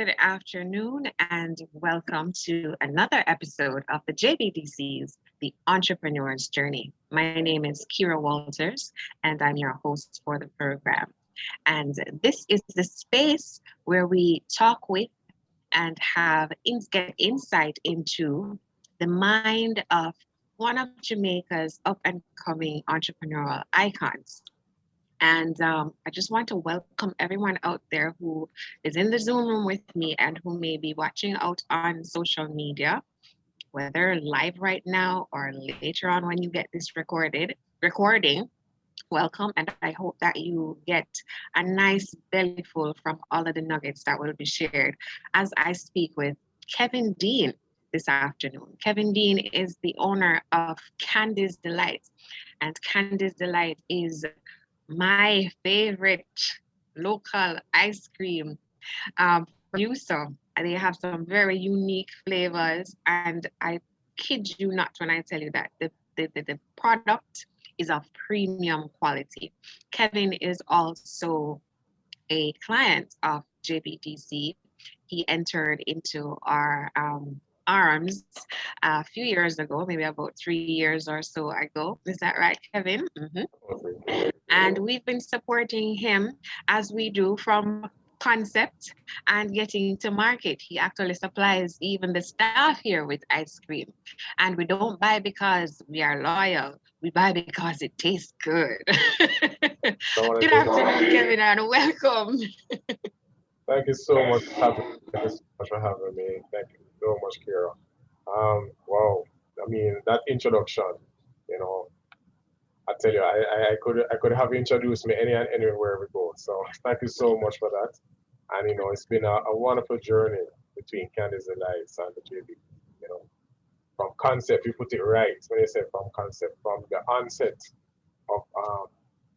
Good afternoon and welcome to another episode of the JBDC's The Entrepreneur's Journey. My name is Kira Walters and I'm your host for the program. And this is the space where we talk with and get insight into the mind of one of Jamaica's up and coming entrepreneurial icons. And I just want to welcome everyone out there who is in the Zoom room with me and who may be watching out on social media, whether live right now or later on when you get this recording. Welcome, and I hope that you get a nice bellyful from all of the nuggets that will be shared as I speak with Kevin Dean this afternoon. Kevin Dean is the owner of Kande's Delight, and Kande's Delight is my favorite local ice cream producer. They have some very unique flavors, and I kid you not when I tell you that the product is of premium quality. Kevin is also a client of JBDC. He entered into our arms a few years ago, maybe about 3 years or so ago. Is that right, Kevin? Mm-hmm. And we've been supporting him as we do from concept and getting to market. He actually supplies even the staff here with ice cream. And we don't buy because we are loyal. We buy because it tastes good. Good afternoon, Kevin, and welcome. Thank you so much for having me. Thank you so much for having me. Thank you so much, Kira. Wow. I mean, that introduction, you know, I tell you, I could have introduced me any and anywhere we go. So thank you so much for that. And it's been a wonderful journey between Candice Delights and the JB. You know, from concept, you put it right when you say from concept, from the onset of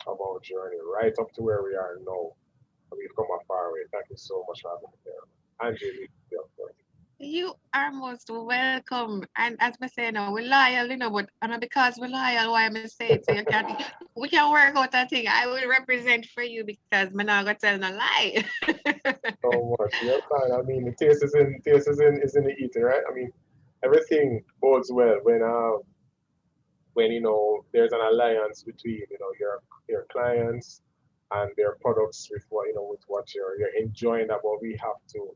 our journey, right up to where we are now. We've come a far way. Thank you so much for having me there. And JB, of course. You are most welcome. And as I say now, we're loyal, but because we're loyal, why am I saying so you can't we can work out that thing. I will represent for you because I'm not gonna tell no lie. So much. You're fine. I mean, the taste is in the eating, right? I mean, everything bodes well when there's an alliance between your clients and their products with what you're enjoying about we have to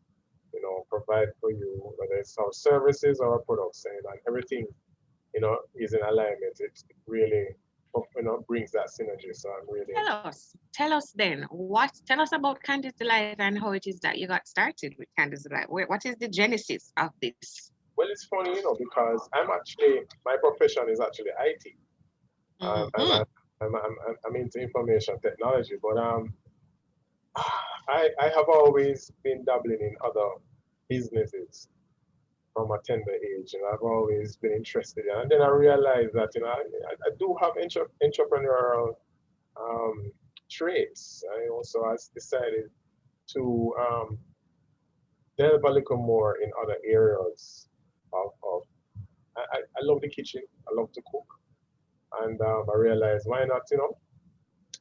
provide for you, whether it's our services or our products, and everything is in alignment. It really brings that synergy. So I'm really Tell us then tell us about Candice Delight and how it is that you got started with Candice Delight. What is the genesis of this? well. It's funny, because my profession is actually IT. Mm-hmm. I'm into information technology, but I have always been dabbling in other businesses from a tender age, and I've always been interested in. And then I realized that I do have entrepreneurial traits. I also has decided to delve a little more in other areas of I love the kitchen. I love to cook, and I realized why not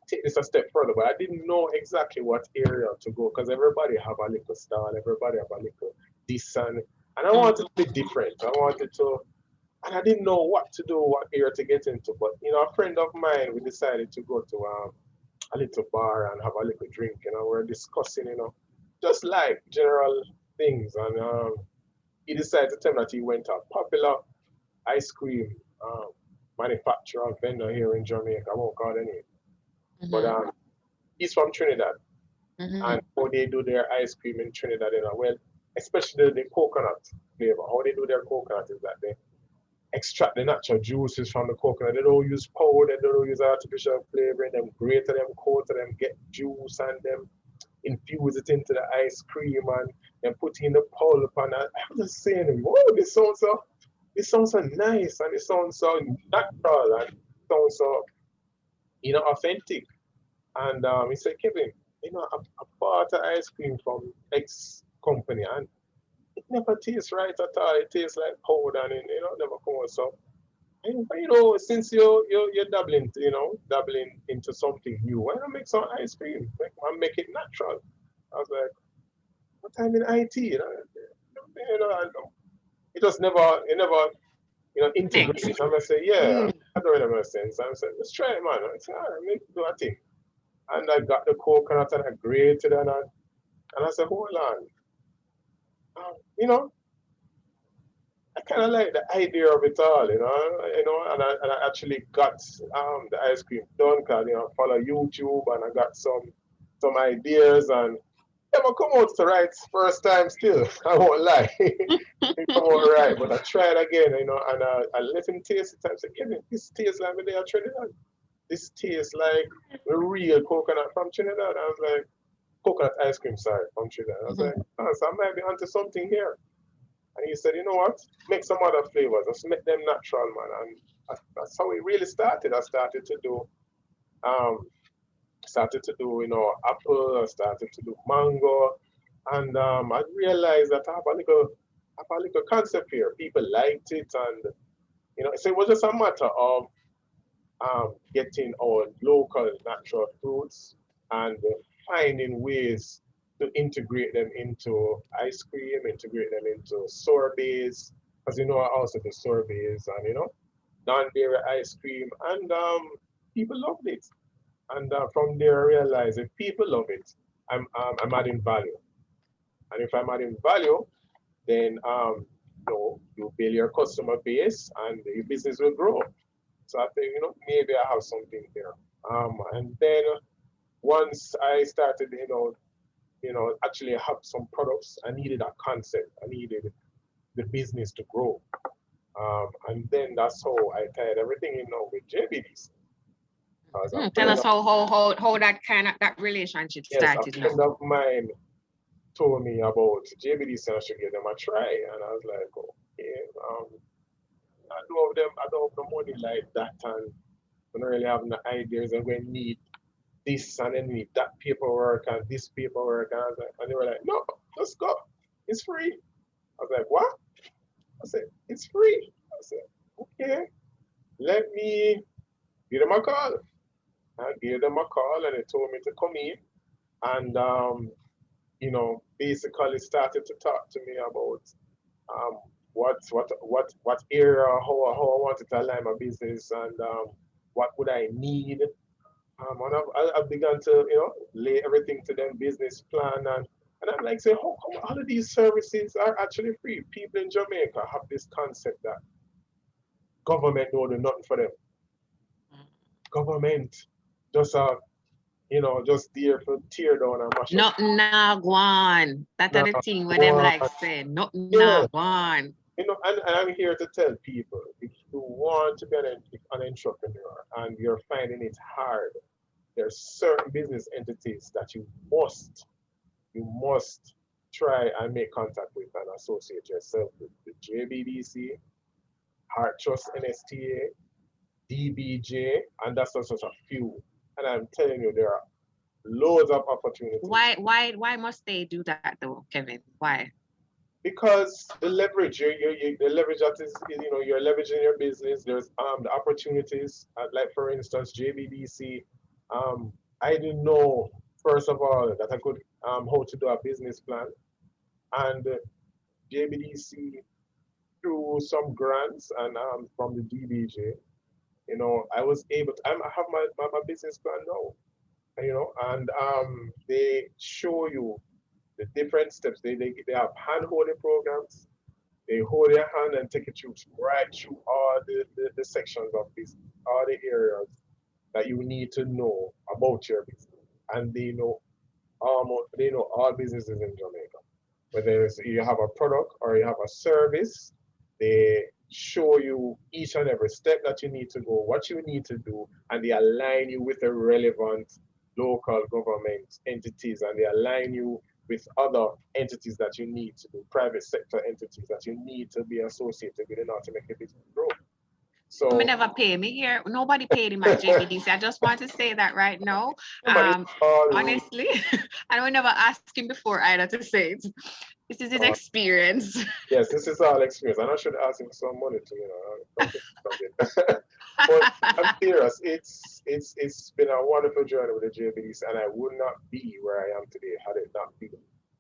take this a step further. But I didn't know exactly what area to go because everybody have a little style, everybody have a little this and I wanted to be different. I wanted to, and I didn't know what to do, what area to get into. But a friend of mine, we decided to go to a little bar and have a little drink. We're discussing, just like general things, and he decided to tell me that he went to a popular ice cream manufacturer vendor here in Jamaica. I won't call the name, but Mm-hmm. he's from Trinidad, Mm-hmm. and how they do their ice cream in Trinidad, well, especially the coconut flavor. How they do their coconut is that they extract the natural juices from the coconut. They don't use powder, they don't use artificial flavoring, them grate them, coat them, get juice and them infuse it into the ice cream and then put in the pulp. And I was just saying, whoa, this sounds so nice and it sounds so natural and it sounds so authentic. And he said, Kevin, I bought the ice cream from X company and it never tastes right at all. It tastes like powder and never come out. So, since you're dabbling into something new, why not make some ice cream? Make it natural. I was like, but I'm in IT, it just never, Next. integrates. I'm gonna say, yeah, Mm. I don't really make sense. I'm saying, let's try it, man. I said, all right, make do a thing. And I got the coconut and I grated and I said, hold on, um, you know, I kind of like the idea of it all, and I actually got the ice cream done because I follow YouTube and I got some ideas and never come out to right first time still. I won't lie, it come out right, but I tried again, and I let him taste it. I said, Kevin, this tastes like the day of Trinidad. This tastes like the real coconut from Trinidad. I was like, coconut ice cream, sorry, from Trinidad. I was Mhm. like, oh, so I might be onto something here. And he said, you know what? Make some other flavors. Just make them natural, man. And that's how it really started. I um, started to do, apple. I started to do mango, and I realized that I have a little concept here. People liked it, and so it was just a matter of getting our local natural fruits and finding ways to integrate them into ice cream, integrate them into sorbets, because I also do sorbets and non-dairy ice cream, and people loved it. And from there, I realized if people love it, I'm adding value, and if I'm adding value, then you build your customer base and your business will grow. So I think, maybe I have something there. And then once I started, actually have some products, I needed a concept. I needed the business to grow. And then that's how I tied everything in now with JBDC. As a Tell friend us of, how that relationship yes, a started friend now. of mine told me about JBDC and I should give them a try. And I was like, okay, I don't have the money like that. And I don't really have the ideas. I'm going to need this and then need that paperwork and this paperwork. And, and they were like, no, just go. It's free. I was like, what? I said, it's free. I said, okay, let me give them a call. I gave them a call and they told me to come in and, basically started to talk to me about um, what area, how I wanted to align my business and what would I need. And I've begun to, lay everything to them, business plan. And I'm like, say, how come all of these services are actually free? People in Jamaica have this concept that government don't do nothing for them. Government just just there for tear down and mash up. Nothing nah go on. That are Now, the thing where them one, like say, nothing nah yeah, go on. and I'm here to tell people if you want to be an entrepreneur and you're finding it hard, there's certain business entities that you must try and make contact with and associate yourself with the JBDC, Heart Trust NSTA, DBJ, and that's just a few. And I'm telling you, there are loads of opportunities Why must they do that though, Kevin? Why? because the leverage, the leverage that is, you're leveraging your business. There's the opportunities, like for instance, JBDC. Um, I didn't know first of all that I could how to do a business plan, and JBDC through some grants and from the DBJ, I was able to. I have my business plan now, and they show you the different steps. They have hand holding programs. They hold your hand and take you through right through all the sections of business, all the areas that you need to know about your business, and they know all businesses in Jamaica. Whether you have a product or you have a service, they show you each and every step that you need to go, what you need to do, and they align you with the relevant local government entities, and they align you with other entities that you need to do, private sector entities that you need to be associated with in order to make your business grow. Me So never pay me here. Nobody paid him at JBDC. I just want to say that right now. but it's all real. Honestly, I don't never ask him before either to say it. This is his experience. Yes, this is all experience, and I should ask him some money to, don't get something. But I'm serious. It's been a wonderful journey with the JBDC, and I would not be where I am today had it not been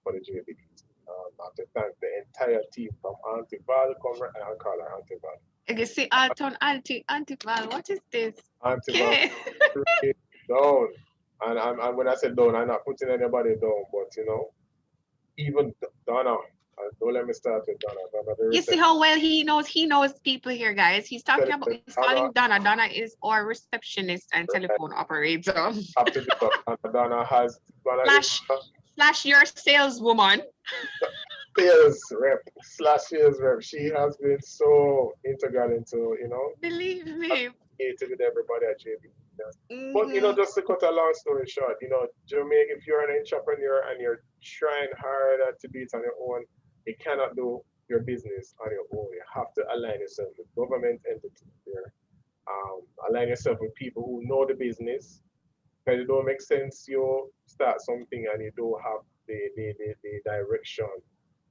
for the JBDC. I have to thank the entire team from Auntie Val, and I call her Auntie Val. You see, Alton, Auntie Val, what is this? Auntie Val, Okay. down. And when I said down, I'm not putting anybody down, but even Donna, don't let me start with Donna. Donna, the You see how well he knows people here, guys. He's talking about, he's calling Donna. Donna is our receptionist and telephone operator. Have to do Donna has slash your saleswoman. Sales rep. She has been so integral into, Believe me. with everybody at JB. But just to cut a long story short, Jamaica, if you're an entrepreneur and you're trying harder to do it on your own, you cannot do your business on your own. You have to align yourself with government entities there. Align yourself with people who know the business. Because it don't make sense you start something and you don't have the direction,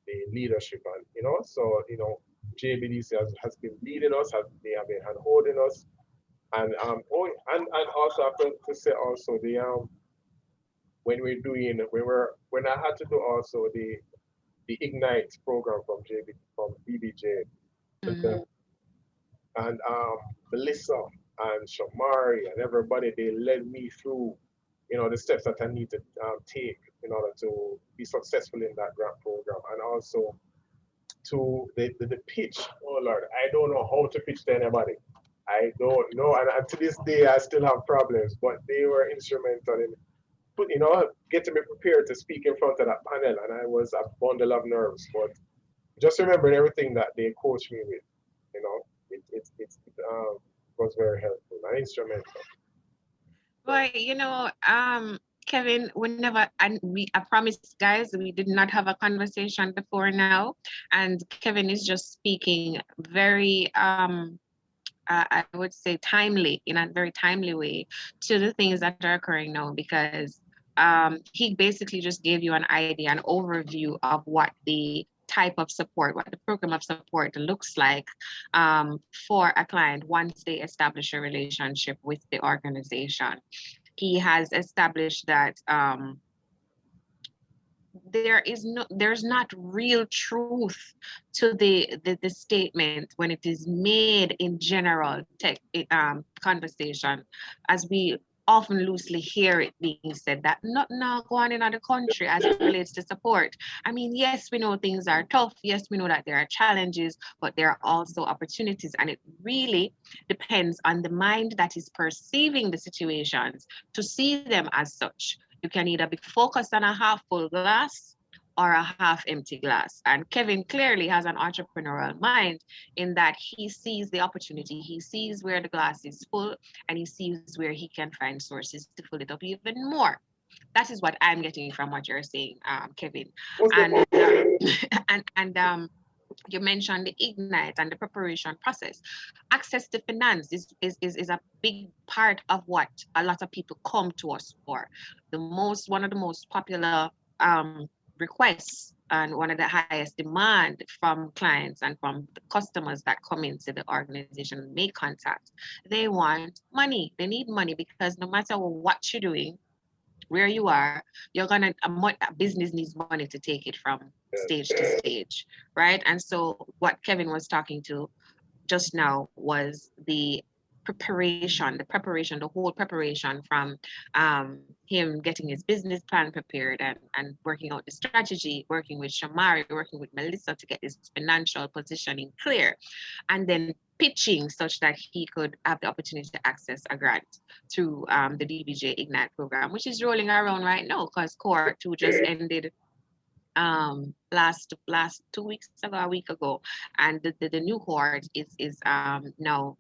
the leadership, and so JBDC has been leading us, they have been hand holding us, and also I have to say also the when I had to do also the Ignite program from BBJ, and Melissa and Shamari and everybody, they led me through the steps that I need to take in order to be successful in that grant program, and also to the pitch. Oh Lord, I don't know how to pitch to anybody. I don't know, and to this day I still have problems. But they were instrumental in getting me prepared to speak in front of that panel, and I was a bundle of nerves. But just remembering everything that they coached me with, it was very helpful and instrumental. Boy, Kevin, I promised guys we did not have a conversation before now, and Kevin is just speaking very I would say timely, in a very timely way, to the things that are occurring now, because he basically just gave you an idea, an overview of what the type of support, what the program of support looks like for a client once they establish a relationship with the organization. He has established that there's not real truth to the statement when it is made in general conversation, as we often loosely hear it being said that nothing now going in the country as it relates to support. I mean, yes, we know things are tough. Yes, we know that there are challenges, but there are also opportunities, and it really depends on the mind that is perceiving the situations to see them as such. You can either be focused on a half full glass or a half empty glass. And Kevin clearly has an entrepreneurial mind in that he sees the opportunity, he sees where the glass is full, and he sees where he can find sources to fill it up even more. That is what I'm getting from what you're saying, Kevin. And you mentioned the Ignite and the preparation process. Access to finance is a big part of what a lot of people come to us for. One of the most popular requests and one of the highest demand from clients and from the customers that come into the organization and make contact. They want money. They need money, because no matter what you're doing, where you are, a business needs money to take it from stage to stage, right? And so what Kevin was talking to just now was the whole preparation from him getting his business plan prepared and working out the strategy, working with Shamari, working with Melissa to get his financial positioning clear, and then pitching such that he could have the opportunity to access a grant through the DBJ Ignite program, which is rolling around right now because Core 2 just ended last 2 weeks ago, a week ago, and the new cohort is now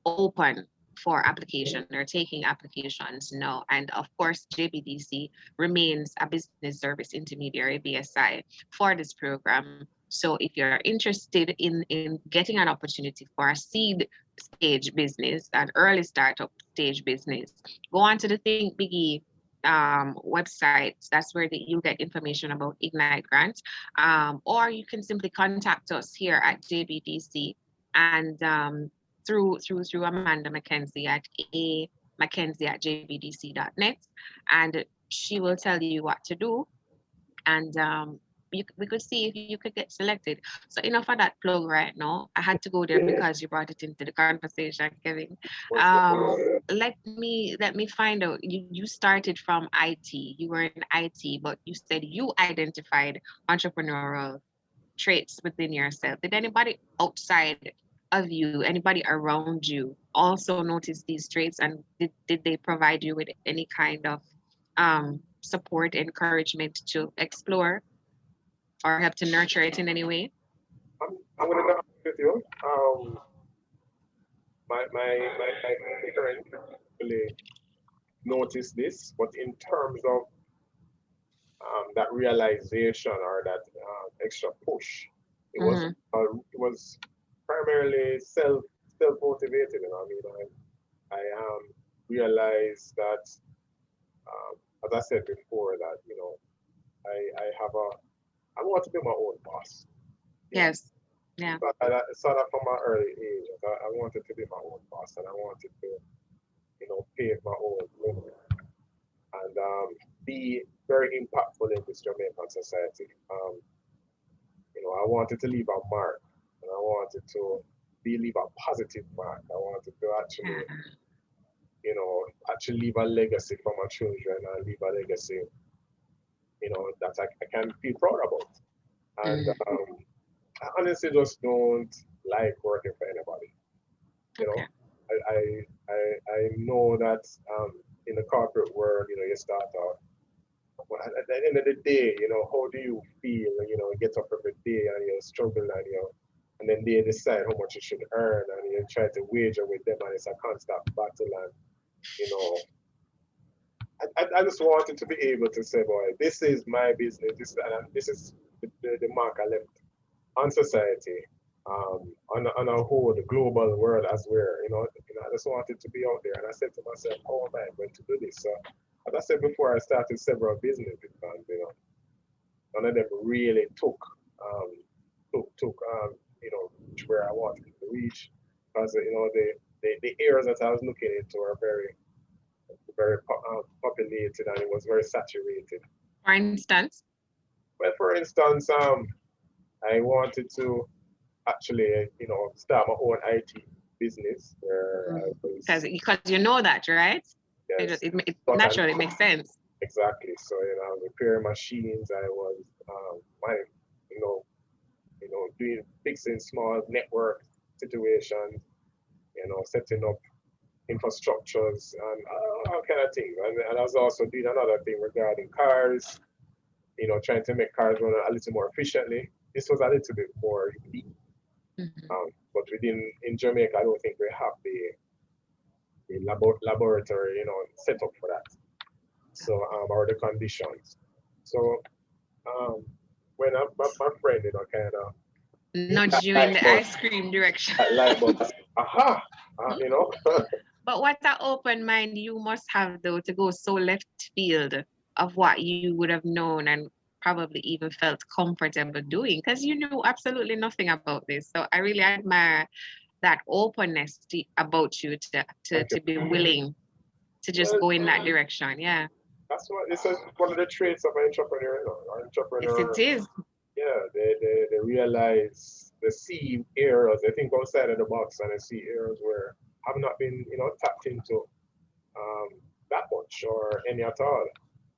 open for application. They're taking applications now, and of course JBDC remains a business service intermediary, BSI, for this program. So if you're interested in getting an opportunity for a seed stage business, an early startup stage business, go on to the Think Biggie website. That's where you'll get information about Ignite grants, or you can simply contact us here at JBDC and through Amanda McKenzie at amckenzie@jbdc.net, and she will tell you what to do and we could see if you could get selected. So enough of that plug right now. I had to go there because you brought it into the conversation, Kevin. Let me find out. You started from IT. You were in IT, but you said you identified entrepreneurial traits within yourself. Did anybody outside of you, anybody around you, also notice these traits, and did they provide you with any kind of support, encouragement to explore or help to nurture it in any way? I'm gonna go with you. My parents really noticed this, but in terms of that realization or that extra push, Mm-hmm. it was primarily self motivated. You know, I mean, I realized that, as I said before, that I have a I want to be my own boss. You know, Yes. Yeah. but I started from an early age. I wanted to be my own boss, and I wanted to pave my own road and be very impactful in this Jamaican society. I wanted to leave a mark, and I wanted to leave a positive mark. I wanted to Yeah. actually leave a legacy for my children and leave a legacy, that I can feel proud about. And Mm. I honestly just don't like working for anybody. You know, Okay. I know that in the corporate world, you start out. But at the end of the day, how do you feel? You get up every day and you struggle and then they decide how much you should earn and you try to wager with them and it's a constant battle and you know I just wanted to be able to say, boy, this is my business. This is the mark I left on society, on a whole, the global world as we're, I just wanted to be out there. And I said to myself, how am I going to do this? So, as I said before, I started several businesses, and none of them really took reach where I wanted to reach, because the areas that I was looking into are very populated and it was very saturated. For instance. Well, for instance, I wanted to actually, start my own IT business where I was, Because you know that, right? yes, It but naturally makes sense. exactly. So, I was repairing machines. I was, my, you know, doing fixing small network situations, setting up infrastructures and all kind of things. And I was also doing another thing regarding cars, trying to make cars run a little more efficiently. This was a little bit more unique. Mhm. But in Jamaica, I don't think we have the laboratory, set up for that. So, or the conditions. So, um, when my friend, kind of hit Nudge you in the ice cream direction. that light bulb, aha, But what an open mind you must have, though, to go so left field of what you would have known and probably even felt comfortable doing, because you knew absolutely nothing about this. So I really admire that openness about you thank to you. be willing to just Well, go in that direction. Yeah. that's what this is one of the traits of an entrepreneur. An Yes, entrepreneur, it is. yeah, they realize they see areas. They think outside of the box and they see areas where have not been, tapped into um, that much or any at all,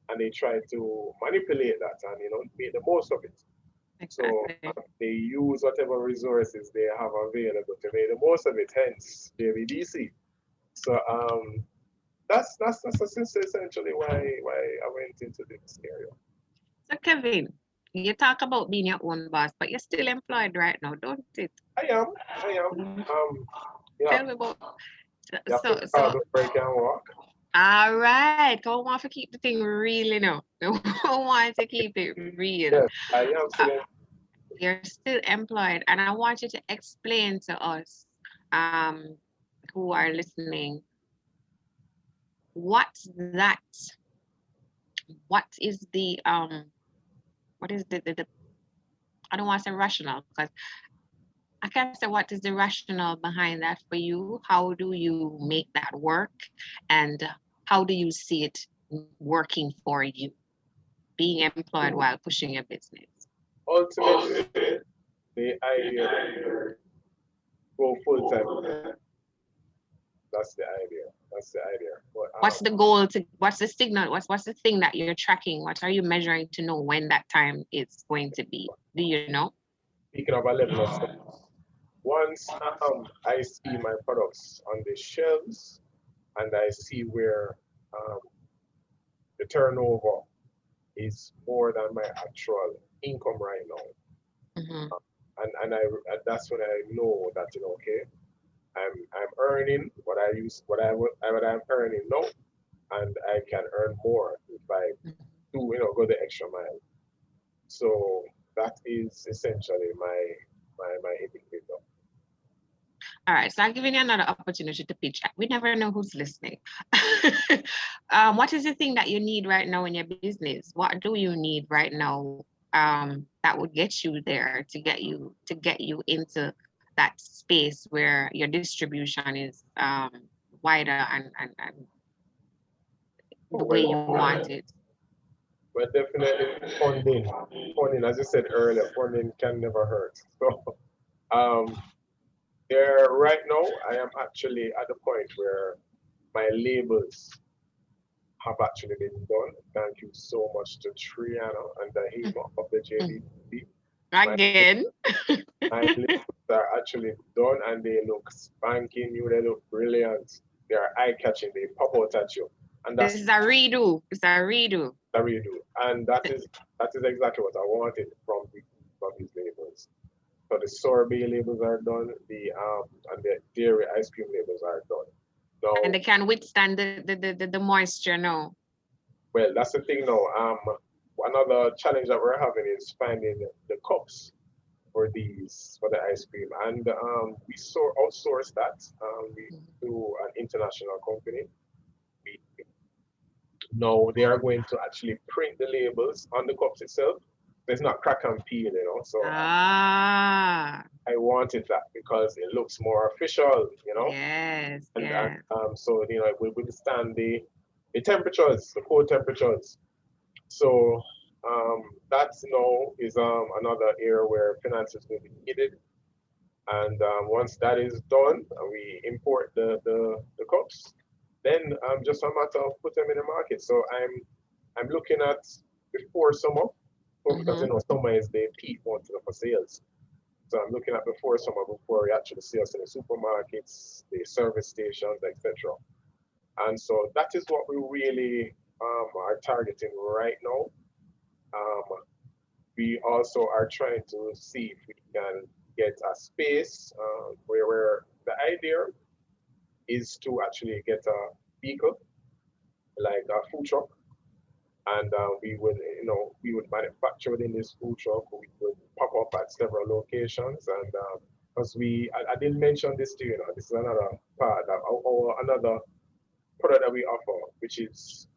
and they try to manipulate that and make the most of it. So Exactly. they use whatever resources they have available to make the most of it. Hence JBDC. So that's essentially why I went into this area. So Kevin, you talk about being your own boss, but you're still employed right now, don't it? I am. Mhm. Yeah, Tell me about. you have to crawl So before you can walk. all right. Don't want to keep the thing real, Don't want to keep it real. Yes, I am Uh, still. you're still employed, and I want you to explain to us, um, who are listening, what's that? What is what is the I don't want to say rational, because I can't say what is the rationale behind that for you. How do you make that work, and how do you see it working for you? being employed while pushing your business? Ultimately, the idea go full time. That's the idea. That's the idea. But What's the goal to, what's the signal? What's the thing that you're tracking? What are you measuring to know when that time is going to be? Do you know? speaking of a level of stuff, once I see my products on the shelves and I see where um, the turnover is more than my actual income right now, Mm-hmm. and that's when I know that, okay, I'm earning what I'm earning now, and I can earn more if I do, go the extra mile. So that is essentially my indicator. All right, so I'm giving you another opportunity to pitch. We never know who's listening. What is the thing that you need right now in your business? What do you need right now that would get you there to get you into that space where your distribution is wider and Oh, the way you want it? well, definitely funding. Funding, as you said earlier, funding can never hurt. So, um, there right now, I am actually at the point where my labels have actually been done. Thank you so much to Triana and Dahima of the JBDC. My, Again, my labels are actually done and they look spanking new, they look brilliant. They are eye-catching, they pop out at you. And this that's is a redo. It's a redo. that we do. And that is exactly what I wanted from these labels. So the sorbet labels are done, and the dairy ice cream labels are done. And Now, they can withstand the moisture now. well, that's the thing now. Another challenge that we're having is finding the cups for the ice cream, and we outsource that. We do an international company. We No, they are going to actually print the labels on the cups itself. It's not crack and peel, So Ah, I wanted that because it looks more official. yes, And yes. so it will withstand the temperatures, the cold temperatures. So that is another area where finances will be needed. And once that is done, we import the cups. Then just a matter of put them in the market. So I'm looking at before summer, because summer is the peak month for sales. So I'm looking at before summer, before we actually see us in the supermarkets, the service stations, etc. And so that is what we really are targeting right now. Um, we also are trying to see if we can get a space where the idea is to actually get a vehicle like a food truck, and we would manufacture within this food truck. We would pop up at several locations, and because I didn't mention this to you, this is another part of our another product that we offer, which is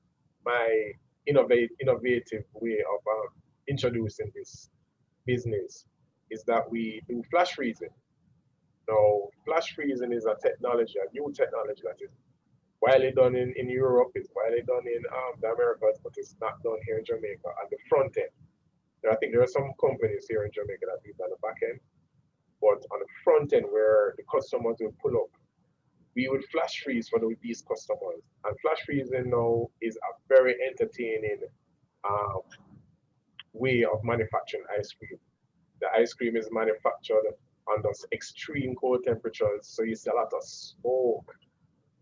my innovative way of introducing this business, is that we do flash freezing. Now, flash freezing is a new technology that is widely done in Europe, it's widely done in the Americas, but it's not done here in Jamaica at the front end. I think there are some companies here in Jamaica that do it on the back end, but on the front end where the customers will pull up, we would flash freeze for these customers. And flash freezing now is a very entertaining um, way of manufacturing ice cream. The ice cream is manufactured under extreme cold temperatures, so you see a lot of smoke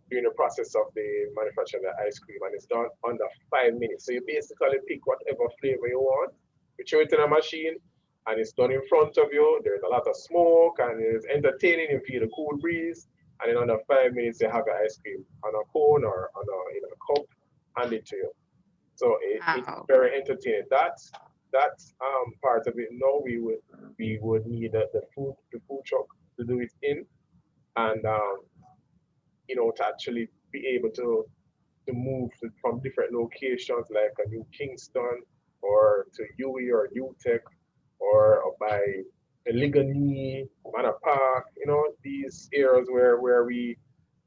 during the process of the manufacture of the ice cream, and it's done under 5 minutes. So you basically pick whatever flavor you want, you throw it in a machine, and it's done in front of you. There's a lot of smoke, and it's entertaining. You feel the cool breeze, and in under 5 minutes, you have your ice cream on a cone or on a cup, handed to you. So it's Wow. very entertaining. That's part of it. Now we would need the food truck to do it in, and to actually be able to move from different locations like a New Kingston or to UE or UTEC or by Ligoni, Manor Park, these areas where we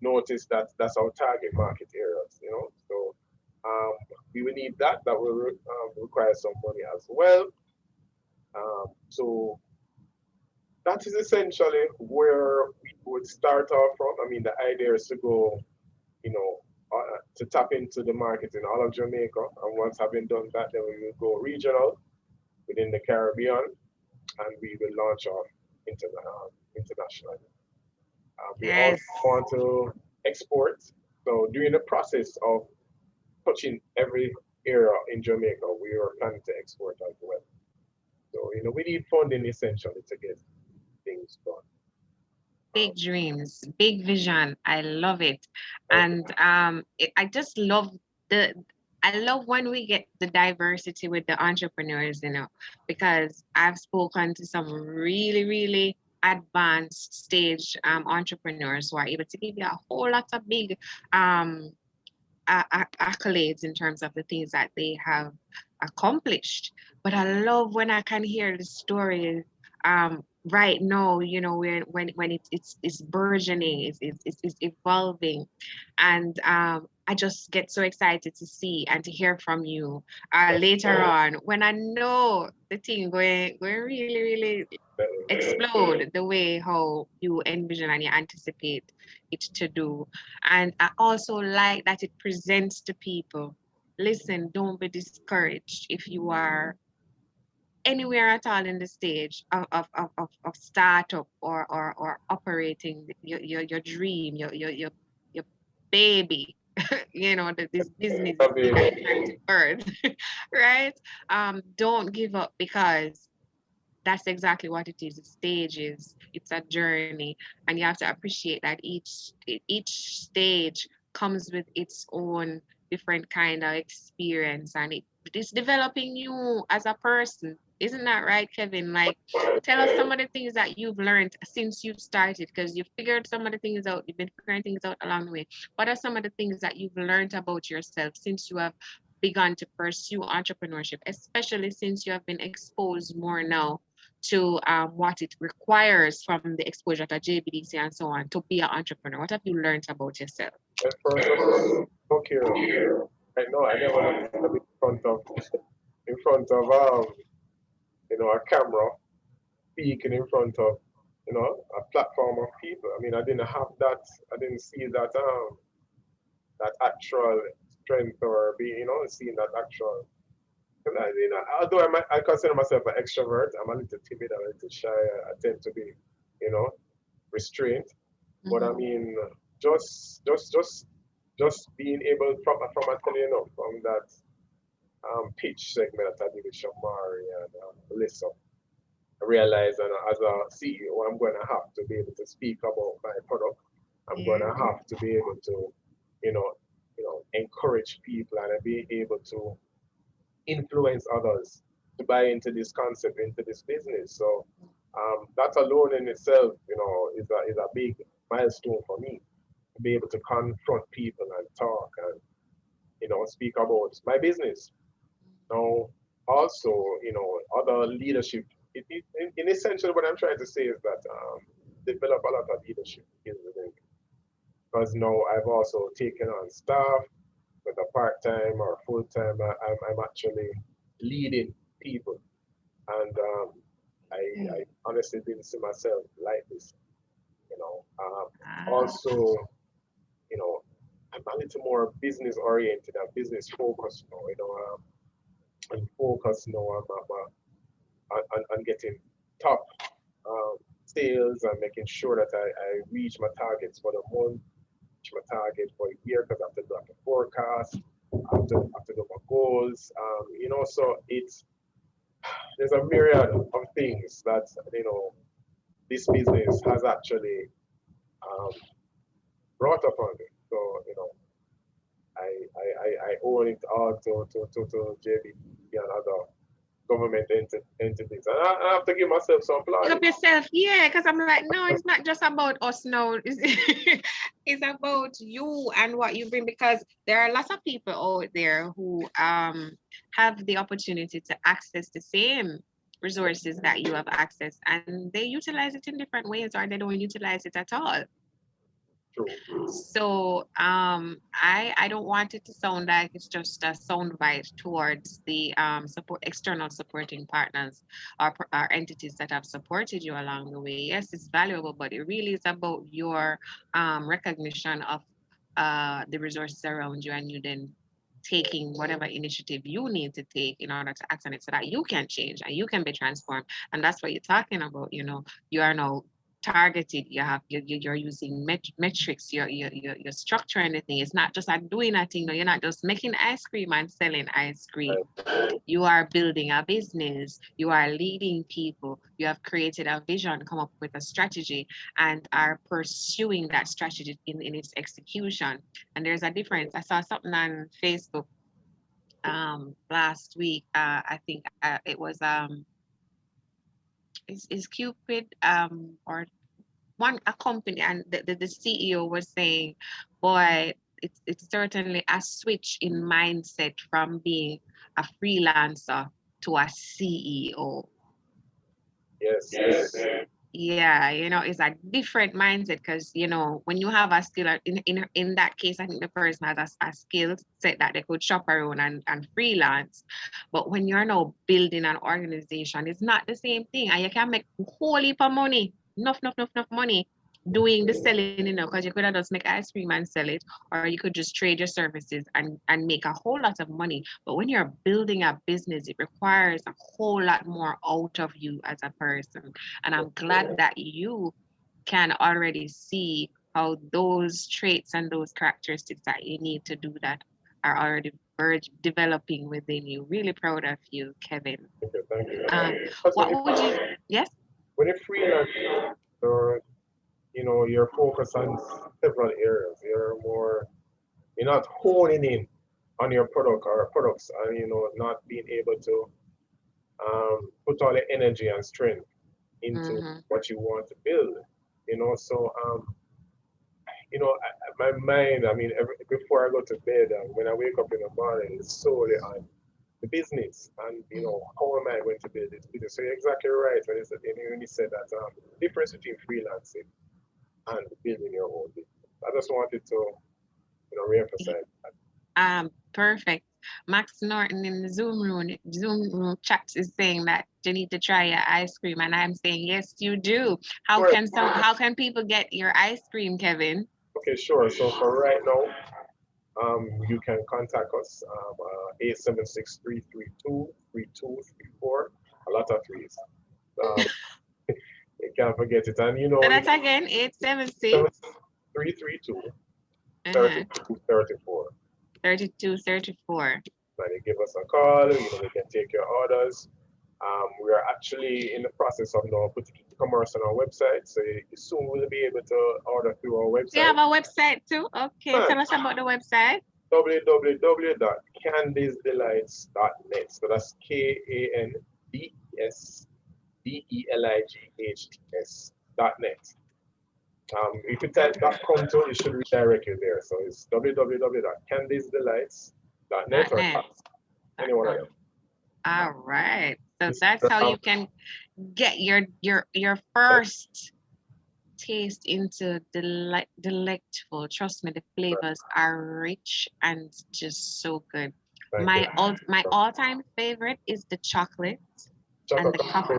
notice that that's our target market areas. So we will need that. That will require some money as well. So that is essentially where we would start off from. I mean, the idea is to go, to tap into the market in all of Jamaica. And once having done that, then we will go regional within the Caribbean, and we will launch off internationally. We also Yes. want to export. So during the process of touching every area in Jamaica, we are planning to export as well. So, we need funding essentially to get things done. Big dreams, big vision. I love it. Okay. And I just love the I love when we get the diversity with the entrepreneurs, because I've spoken to some really, really advanced stage entrepreneurs who are able to give you a whole lot of big um accolades in terms of the things that they have accomplished. But I love when I can hear the story right now, when it's burgeoning, it's evolving. And I just get so excited to see and to hear from you later on when I know the thing going really, really explode the way how you envision and you anticipate it to do. And I also like that it presents to people, listen, don't be discouraged if you are anywhere at all in the stage of startup or operating your dream, your baby, this business that you're trying to birth, right? Don't give up, because that's exactly what it is. The stages, it's a journey, and you have to appreciate that each stage comes with its own different kind of experience, and it's developing you as a person. Isn't that right, Kevin? Like, tell us some of the things that you've learned since you've started, because you've figured some of the things out. You've been figuring things out along the way. What are some of the things that you've learned about yourself since you have begun to pursue entrepreneurship, especially since you have been exposed more now to what it requires from the exposure to JBDC and so on to be an entrepreneur? What have you learned about yourself? First of all, okay, I know I never have to be in front of a camera, speaking in front of a platform of people. I mean, I didn't have that. I didn't see that actual strength or seeing that actual. Because although I consider myself an extrovert, I'm a little timid, I'm a little shy. I tend to be, you know, restrained. But I Mhm. mean, just being able from I tell from that pitch segment that I did with Shamari and Alyssa, I realized that as a CEO, I'm going to have to be able to speak about my product. I'm going Yeah. to have to be able to, you know, encourage people and be able to influence others to buy into this concept, into this business. So that alone in itself, is a big milestone for me to be able to confront people and talk and speak about my business. Now, also, other leadership. In essential, what I'm trying to say is that develop a lot of leadership skills within, because now I've also taken on staff with a part-time or full-time. I'm actually leading people, and I honestly didn't see myself like this. Ah, Also, you know, I'm a little more business oriented and business focused now. I'm focused now on getting top sales and making sure that I reach my targets for the month, reach my target for a year, because I have to do a forecast, I have to do my goals. So there's a myriad of things that this business has actually um, brought upon me. So I owe it all to JBDC and other government entities, and I have to give myself some pick up applauding. yourself, yeah, because I'm like, no, it's not just about us now. It's about you and what you bring, because there are lots of people out there who have the opportunity to access the same resources that you have access, and they utilize it in different ways, or they don't utilize it at all. True. So I don't want it to sound like it's just a soundbite towards the support external supporting partners or entities that have supported you along the way. Yes, it's valuable, but it really is about your recognition of the resources around you, and you then taking whatever initiative you need to take in order to act on it so that you can change and you can be transformed. And that's what you're talking about. You are now targeted. You're using metrics. You're structuring the thing. It's not just like doing a thing. No, you're not just making ice cream and selling ice cream. You are building a business. You are leading people. You have created a vision, come up with a strategy, and are pursuing that strategy in its execution. And there's a difference. I saw something on Facebook last week. I think it was is Cupid or a company, and the CEO was saying, boy, it's certainly a switch in mindset from being a freelancer to a CEO. Yes, yes. Yeah, it's a different mindset because when you have a skill, in that case, I think the person has a skill set that they could shop around and freelance. But when you're now building an organization, it's not the same thing, and you can make a whole heap of money, enough money doing the selling, because you could have just make ice cream and sell it, or you could just trade your services and make a whole lot of money. But when you're building a business, it requires a whole lot more out of you as a person. And I'm glad that you can already see how those traits and those characteristics that you need to do that are already developing within you. Really proud of you, Kevin. Thank you. Because What would you? Yes. when you freelance, or you're focused on several areas. You're not honing in on your product or products, and not being able to put all the energy and strength into what you want to build. So my mind. I mean, before I go to bed, when I wake up in the morning, it's solely on the business, and how am I going to build this business. So you're exactly right when you said that difference between freelancing and building your own business. I just wanted to reemphasize that. Perfect. Max Norton in the Zoom room chat is saying that you need to try your ice cream, and I'm saying yes, you do. How can people get your ice cream, Kevin? Okay, sure. So for right now, you can contact us 876-332-3234. A lot of threes. You can't forget it. And And that's again 876 332 3234. 3234. And you give us a call. We can take your orders. We are actually in the process of putting commerce on our website, so you soon will be able to order through our website. You have a website too? Okay, tell us about the website. www.kandesdelights.net. So that's KANDESDELIGHTS.net. If you type .com too, it should redirect you there. So it's www.kandesdelights.net or anyone of them. All right. So that's how you can get your first taste into delectable. Trust me, the flavors are rich and just so good. My all-time favorite is the chocolate and the coffee.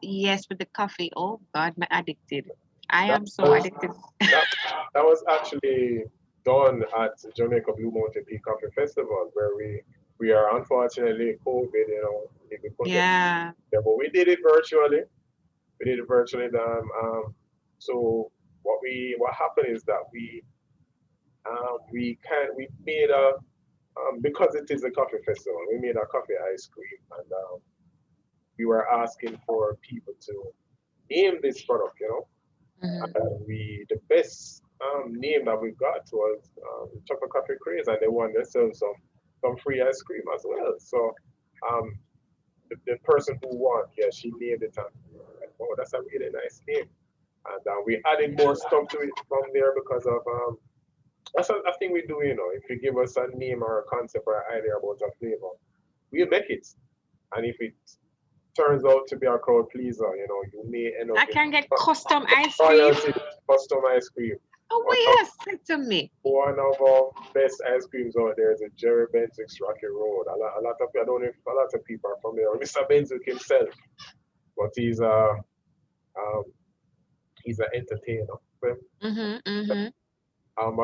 Yes, with the coffee. Oh God, I'm addicted. I am so addicted. That was actually done at Jamaica Blue Mountain Peak Coffee Festival, where we are unfortunately COVID, Yeah. But we did it virtually. So what happened is that we made because it is a coffee festival, we made a coffee ice cream, and we were asking for people to name this product, and the best name that we got was Chocolate Coffee Craze, and they won themselves some free ice cream as well. So the person who won, she named it, and oh, that's a really nice name. And we added more stuff to it from there because of that's a thing we do. If you give us a name or a concept or an idea about a flavor, we'll make it. And if it turns out to be a crowd pleaser, you may end up. I can get custom ice cream. Custom ice cream. Oh, One well, of, yes, say to me. one of our best ice creams out there is a Jerry Benzick's Rocky Road. A lot of I don't know if a lot of people are familiar with Mr. Benzick himself, but um, he's an entertainer. Well, Mm-hmm, mm-hmm.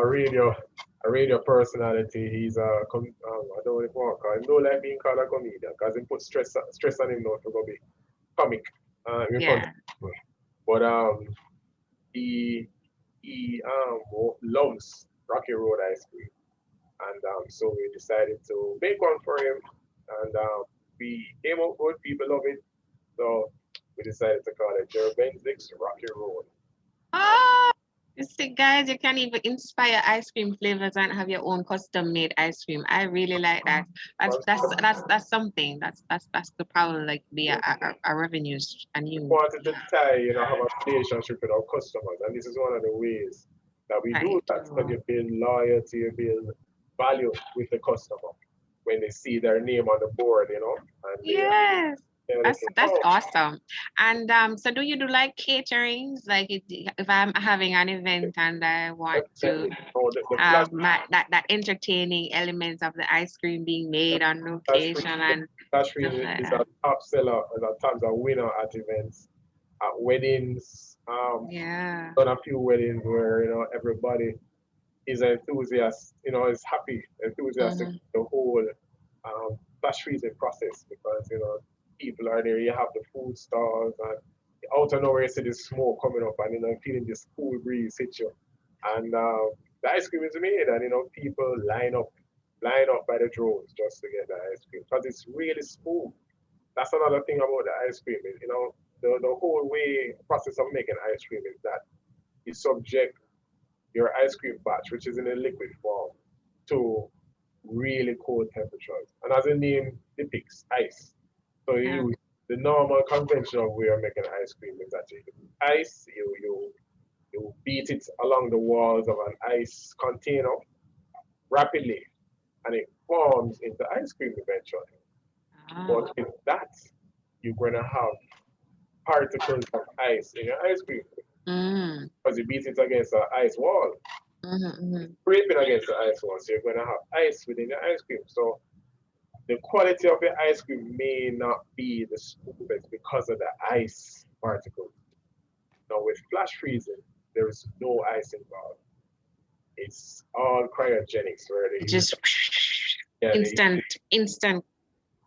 a radio personality. He's I don't know if want to call him. No like being called a comedian because he put stress on him now to go be comic in front of Yeah. people. But he loves Rocky Road ice cream, and so we decided to make one for him, and we came up with people love it, so we decided to call it Jerry Benzick's Rocky Road. Oh, you see, guys, you can even inspire ice cream flavors and have your own custom made ice cream. I really like that. That's something. That's the probably like be a revenue a We new wanted to tie, have a relationship with our customers, and this is one of the ways that we do right. that. Because you build loyalty, you build value with the customer when they see their name on the board, and Yes. they're That's looking, that's oh, awesome. And so do you do like caterings? Like if I'm having an event and I want to definitely. Oh, the have that entertaining elements of the ice cream being made on flash freeze, location and flash stuff freeze like is that. a top seller, and at times a winner at events, at weddings. Yeah. Done a few weddings where everybody is enthusiastic, is happy, enthusiastic Mm-hmm. the whole flash freezing process because people are there. You have the food stalls and out of nowhere you see this smoke coming up and feeling this cool breeze hit you, and the ice cream is made and people line up by the droves just to get the ice cream because it's really smooth. That's another thing about the ice cream is the whole way process of making ice cream is that you subject your ice cream batch, which is in a liquid form, to really cold temperatures. And as the name depicts, ice. So you Yeah. use the normal conventional way of making ice cream is that you use ice, you beat it along the walls of an ice container rapidly, and it forms into ice cream eventually. Ah. But with that, you're gonna have particles of ice in your ice cream Mm. because you beat it against an ice wall. Mm-hmm, mm-hmm. Scraping against the ice wall, so you're going to have ice within your ice cream. So the quality of your ice cream may not be the smoothest because of the ice particles. Now with flash freezing, there is no ice involved. It's all cryogenics where they use Just yeah instant right,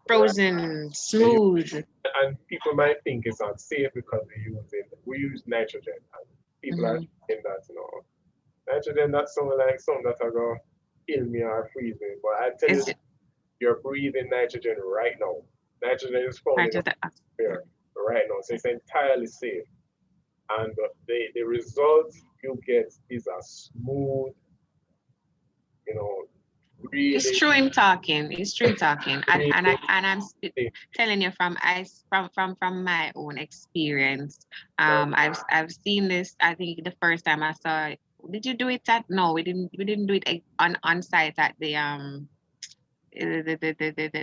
frozen, they use, smooth. and people might think it's unsafe because we use nitrogen and people are Mm-hmm. thinking that nitrogen that's something that are gonna kill me or freeze me. But I tell you It's you're breathing nitrogen right now. Nitrogen is found in part the of the atmosphere right now, so it's entirely safe. And the result you get is a smooth, you know, it's really, true him talking. It's true him talking. And really I'm safe. telling you from from my own experience. Right? I've seen this. I think the first time I saw it. Did you do it at no, we didn't do it on site at the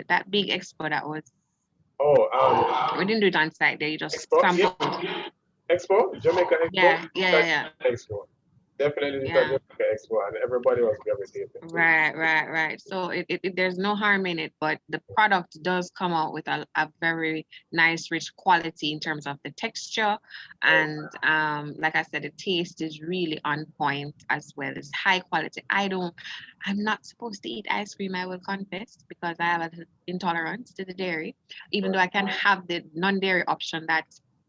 that big expo that was Oh, we didn't do it on site there, you just Expo, yeah, sampled. Expo, Jamaica Expo, Yeah. Expo. Definitely did a Yeah. Jamaica Expo, and everybody was gravitating to it. Right. So there's no harm in it, but the product does come out with a very nice, rich quality in terms of the texture. Right? And like I said, the taste is really on point as well. It's high quality. I'm not supposed to eat ice cream, I will confess, because I have an intolerance to the dairy, even though Right? I can have the non-dairy option that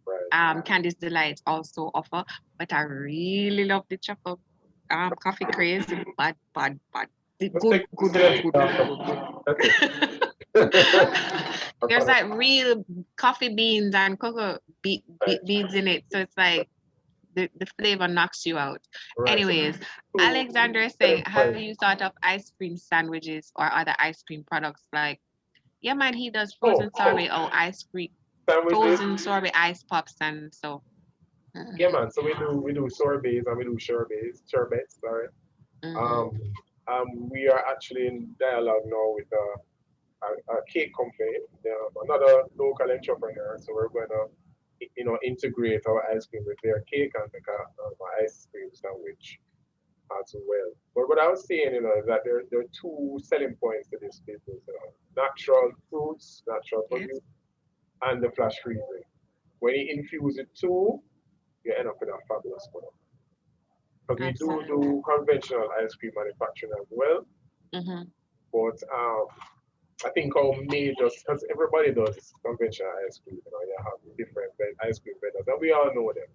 Right? Candy's Delight also offer, but I really love the chocolate coffee craze. Bad. The Let's take good. that's it. There's like real coffee beans and cocoa Right, beads in it. So it's like the flavor knocks you out. right. So, Anyways, so Alexander is get saying, in have mind. you thought of ice cream sandwiches or other ice cream products like, yeah, man, he does Oh, frozen sorbet or ice cream, sandwiches. frozen sorbet ice pops and so. Yeah, Mhm, man. So we do sorbets and we do sherbets. Sorry. mhm. Um, we are actually in dialogue now with a cake company, another local entrepreneur. So we're going to, integrate our ice cream with their cake and make a ice cream sandwich. as well. But what I was saying, is that there are two selling points to this business. Natural fruits, natural Yes. produce, and the flash freezing. When you infuse it too, you end up with a fabulous product. Because we do Absolutely. do conventional ice cream manufacturing as well, Mm-hmm. but I think our major, because everybody does conventional ice cream, you have different ice cream vendors, and we all know them.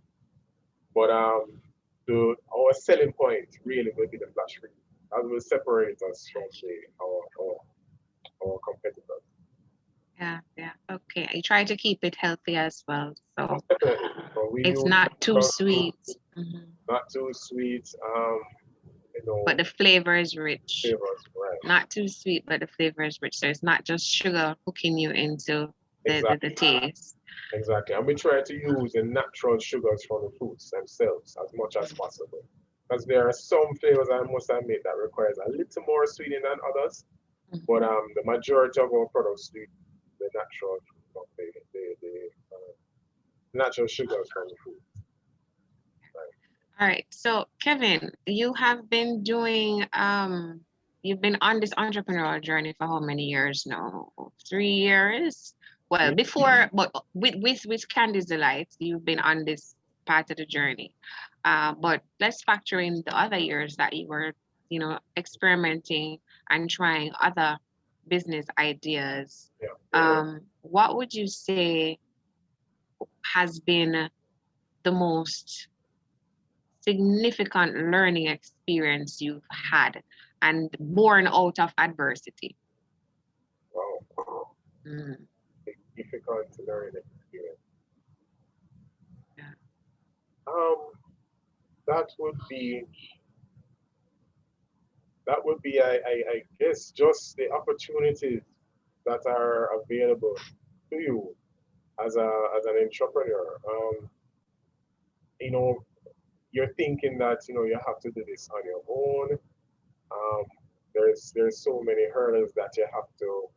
But our selling point really will be the flash freeze. That will separate us from our competitors. Yeah, yeah. Okay. I try to keep it healthy as well. So Most definitely. So we it's use not too natural sweet, fruits, mhm, not too sweet, but the flavor is rich. flavors, right? Not too sweet, but the flavor is rich. So it's not just sugar hooking you into the Exactly, taste. exactly. And we try to use the natural sugars from the fruits themselves as much as possible. Because there are some flavors, I must admit, that requires a little more sweetening than others. But Mhm. the majority of our products do the natural, natural sugars from the fruit. Right? All right. So Kevin, you have been doing you've been on this entrepreneurial journey for how many years now? 3 years? Well, Yeah. before, but with Candy's Delight, you've been on this part of the journey. But let's factor in the other years that you were, experimenting and trying other business ideas. Yeah. What would you say has been the most significant learning experience you've had and born out of adversity? Wow. Mm, Difficult to learn experience. yeah. Um, that would be I guess just the opportunities that are available to you as as an entrepreneur. You know, you're thinking that you have to do this on your own. Um, there's so many hurdles that you have to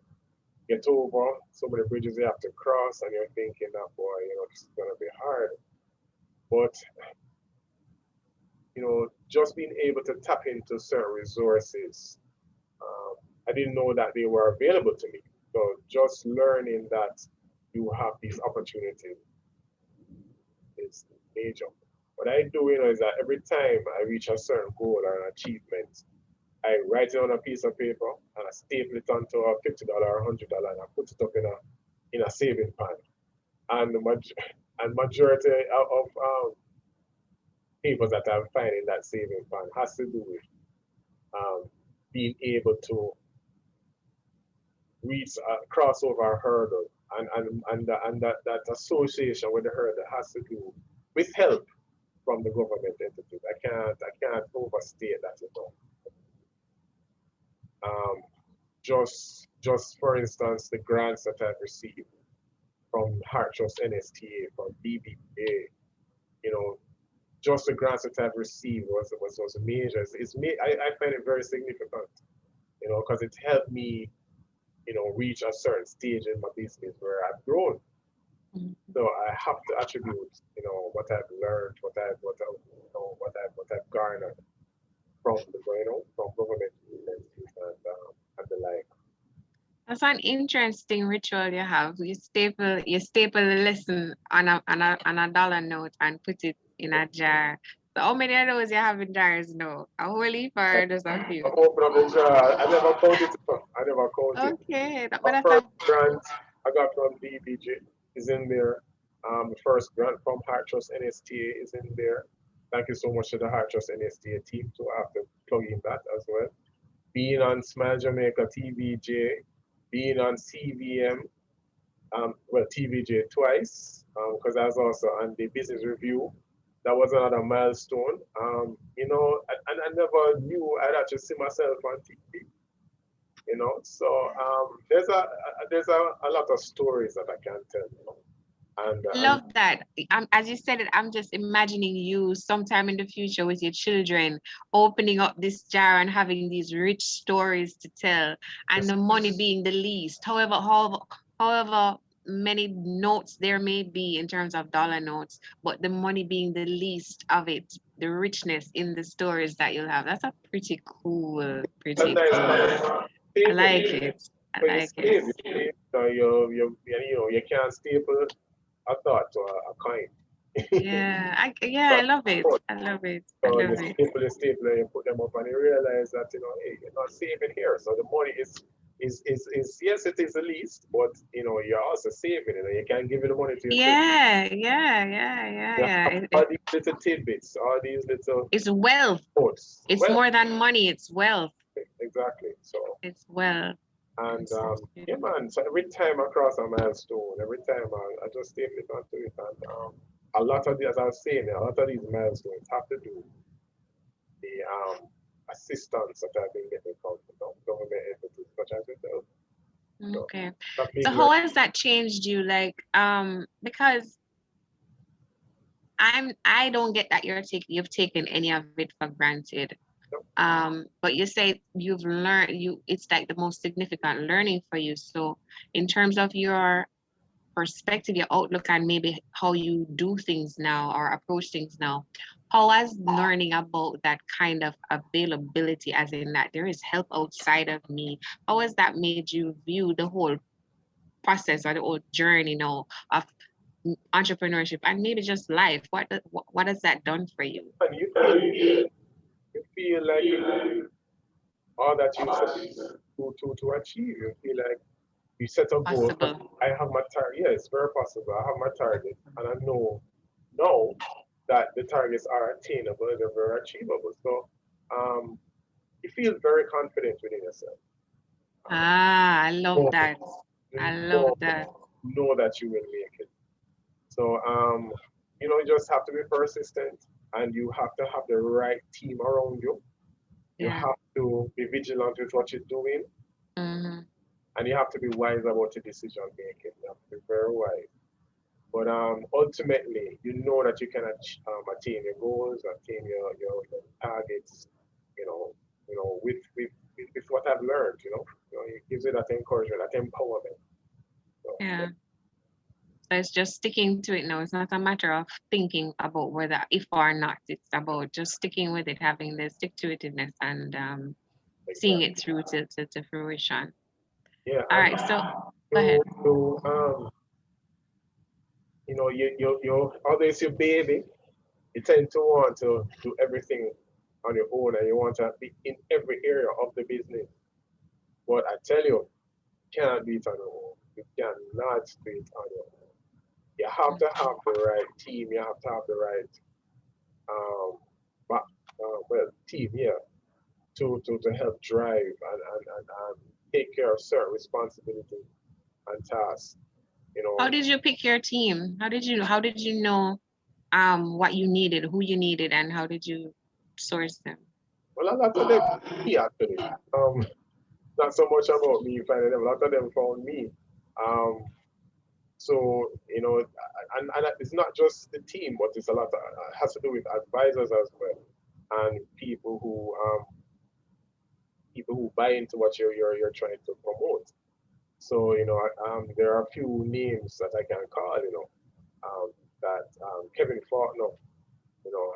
get over, so many bridges you have to cross, and you're thinking that boy, this is gonna be hard. But just being able to tap into certain resources, I didn't know that they were available to me. So just learning that you have these opportunities is major. What I do, is that every time I reach a certain goal or an achievement, I write it on a piece of paper and I staple it onto a $50 or $100 and I put it up in a saving pan. And majority of papers that I'm finding in that saving pan has to do with um, being able to reach cross over a hurdle and that association with the hurdle has to do with help from the government entities. I can't overstate that at all. Um, just for instance, the grants that I've received from Heart Trust NSTA, from BBA, you know, just the grants that I've received was major. I find it very significant, because it helped me, reach a certain stage in my business where I've grown. Mhm. So I have to attribute, what I've learned, what I've garnered from from government agencies and the like. That's an interesting ritual you have. You staple the lesson on a dollar note and put it in a jar. So how many of those you have in jars now? A whole heap or just a I few? open up the jar. I never counted it. I never counted. Okay, but My that's first a grant I got from DBJ is in there. The first grant from Heart Trust NSTA is in there. Thank you so much to the Heart Trust NSTA team. So I have to plug in that as well. Being on Smile Jamaica TVJ, being on CVM, well, TVJ twice, because I was also on the business review. That was another milestone. And I never knew I'd actually see myself on TV. So there's a lot of stories that I can tell. And love that. As you said it, I'm just imagining you sometime in the future with your children opening up this jar and having these rich stories to tell, and this, the money being the least. However many notes there may be in terms of dollar notes, but the money being the least of it, the richness in the stories that you'll have. That's a pretty cool, It's a pretty nice cool. I like staple. it. I When you like it. save, you can't staple a thought to a coin. Yeah, I love it. I love it. I So you love it. staple, and you put them up, and you realize that hey, you're not saving here. So the money is yes, it is the least, but you're also saving it, and you can give the money to your children. Yeah. You Yeah. have all these little tidbits, all these little It's wealth. notes. It's Well, more than money. It's wealth. exactly. So It's wealth. and It's yeah, man. So every time I cross a milestone, every time I just stay it onto it, and a lot of as I was saying, a lot of these milestones have to do the assistance that I've been getting from government entities such as yourself. So okay. that So been how learning. has that changed you? Like, because I don't get that you've taken any of it for granted. But you say you've learned it's like the most significant learning for you. So in terms of your perspective, your outlook, and maybe how you do things now or approach things now, how has learning about that kind of availability, as in that there is help outside of me, how has that made you view the whole process or the whole journey now of entrepreneurship and maybe just life? What has that done for you? And you feel like all that you set to achieve. You feel like you set a goal. Possible. I have my target. Yeah, it's very possible. I have my target, and I know that the targets are attainable. They're very achievable. So um, you feel very confident within yourself. Um, Ah, I love know, that. you I love that. know that you will make it. So you just have to be persistent, and you have to have the right team around you. You Yeah. have to be vigilant with what you're doing, Mm-hmm. and you have to be wise about your decision making. You have to be very wise. But ultimately, you know that you can attain your goals, attain your targets. You know, with what I've learned. It gives you that encouragement, that empowerment. So, Yeah. So it's just sticking to it now. It's not a matter of thinking about whether if or not. It's about just sticking with it, having the stick to itiveness and seeing it exactly. through to fruition. Yeah, All and right. So go ahead. you although it's your baby, you tend to want to do everything on your own, and you want to be in every area of the business. But I tell you, you can't do it on your own. You cannot do it on your own. You have to have the right team. You have to have the right um, team, yeah, to help drive and take care of certain responsibilities and tasks. You How know, did you pick your team? How did you know what you needed, who you needed, and how did you source them? well, a lot of them me actually. Not so much about me finding them. A lot of them found me. Um, so and it's not just the team, but it's a lot of has to do with advisors as well, and people who buy into what you're trying to promote. So there are a few names that I can call. That Kevin Faulkner.